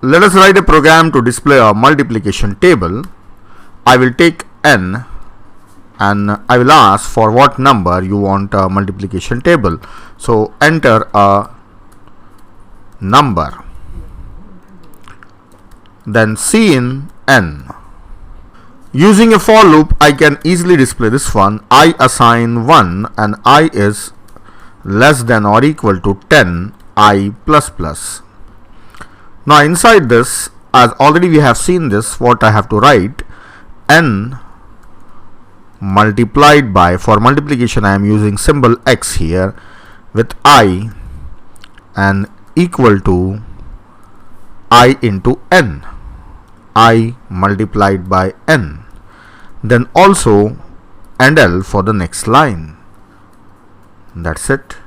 let us write a program to display a multiplication table. I will take n and I will ask for what number you want a multiplication table. So enter a number, then C in n. Using a for loop, I can easily display this one. I assign 1 and I is less than or equal to 10 I plus plus. Now inside this, as already we have seen this, what I have to write, n multiplied by, for multiplication I am using symbol x here, with I and equal to I into n. I multiplied by n, then also and L for the next line. That's it.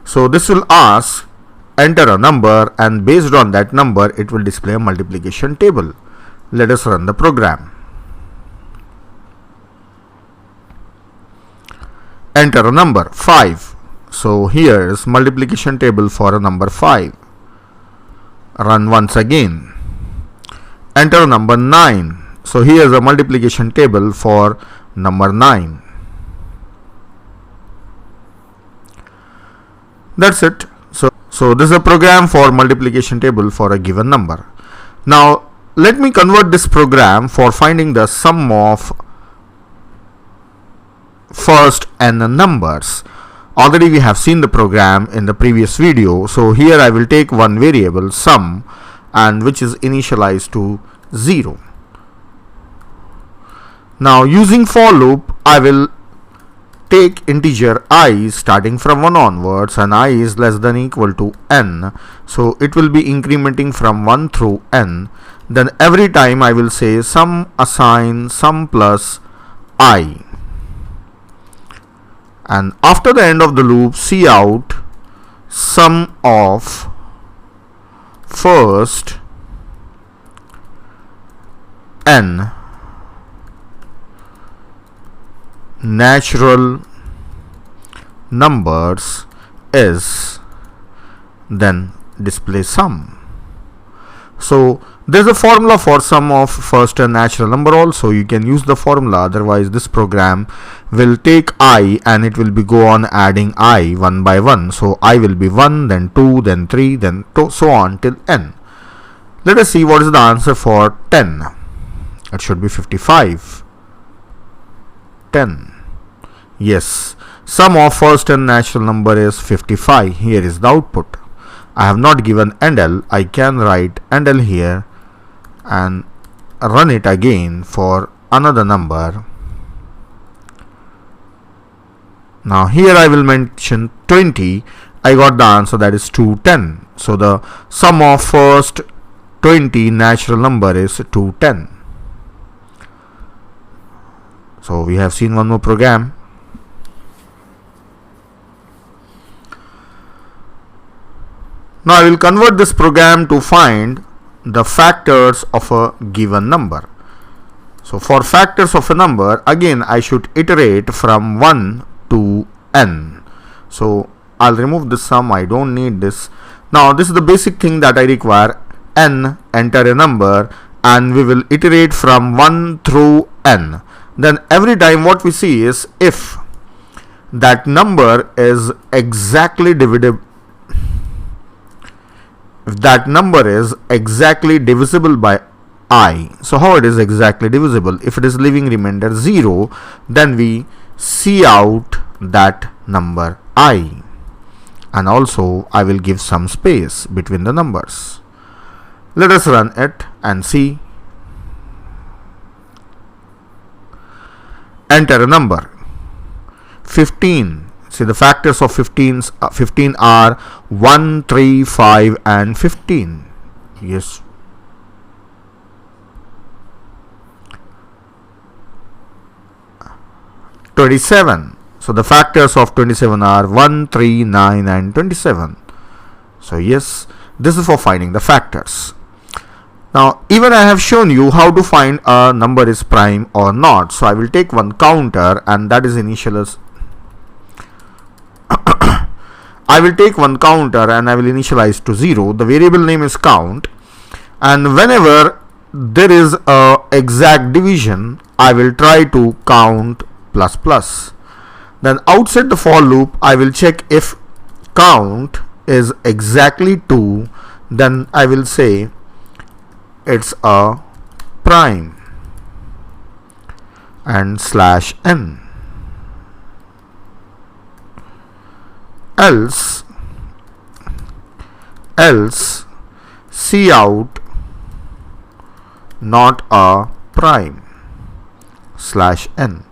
So this will ask enter a number, and based on that number it will display a multiplication table. Let us run the program. Enter a number 5. So here is multiplication table for a number 5. Run once again. Enter number 9. So here is a multiplication table for number 9. That's it. So this is a program for multiplication table for a given number. Now let me convert this program for finding the sum of first n numbers. Already we have seen the program in the previous video. So here I will take one variable sum, and which is initialized to 0. Now using for loop, I will take integer I starting from 1 onwards, and I is less than equal to n. So it will be incrementing from 1 through n. Then every time I will say sum assign sum plus I. And after the end of the loop, see out sum of first n natural numbers is, then display sum. So there is a formula for sum of first and natural number also. You can use the formula, otherwise this program will take I and it will be go on adding I one by one. So I will be 1, then 2, then 3, then so on till n. Let us see what is the answer for 10. It should be 55. 10. Yes, sum of first and natural number is 55. Here is the output. I have not given NL. I can write NL here and run it again for another number. Now here I will mention 20. I got the answer, that is 210. So the sum of first 20 natural number is 210. So we have seen one more program. Now I will convert this program to find the factors of a given number. So for factors of a number, again I should iterate from 1 to n. So I'll remove this sum, I don't need this. Now this is the basic thing that I require. N, enter a number, and we will iterate from 1 through n. Then every time what we see is if that number is exactly divisible, if that number is exactly divisible by I. So how it is exactly divisible? If it is leaving remainder 0, then we see out that number I, and also I will give some space between the numbers. Let us run it and see. Enter a number 15. See, the factors of 15 are 1, 3, 5 and 15. Yes. (27). So the factors of 27 are 1, 3, 9 and 27. So yes, this is for finding the factors. Now even I have shown you how to find a number is prime or not. So I will take one counter, and that is I will take one counter and I will initialize to 0. The variable name is count. and whenever there is a exact division, I will try to count plus plus. Then outside the for loop, I will check if count is exactly 2, then I will say it's a prime and slash n. Else see out not a prime slash n.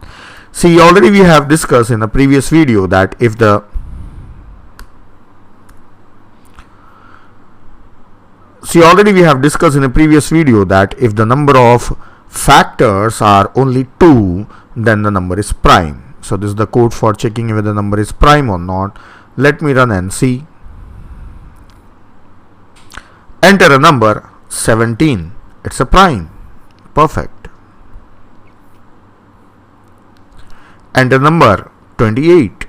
See, already we have discussed in a previous video that if the number of factors are only 2, then the number is prime. So this is the code for checking whether the number is prime or not. Let me run and see. Enter a number 17. It's a prime. Perfect. Enter number 28.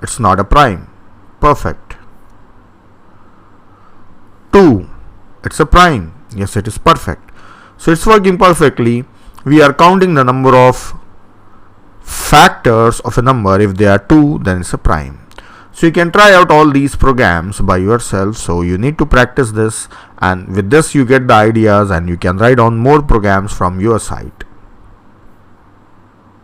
It's not a prime. Perfect. 2. It's a prime. Yes, it is perfect. So it's working perfectly. We are counting the number of factors of a number. If they are 2, then it's a prime. So you can try out all these programs by yourself. So you need to practice this, and with this you get the ideas and you can write down more programs from your site.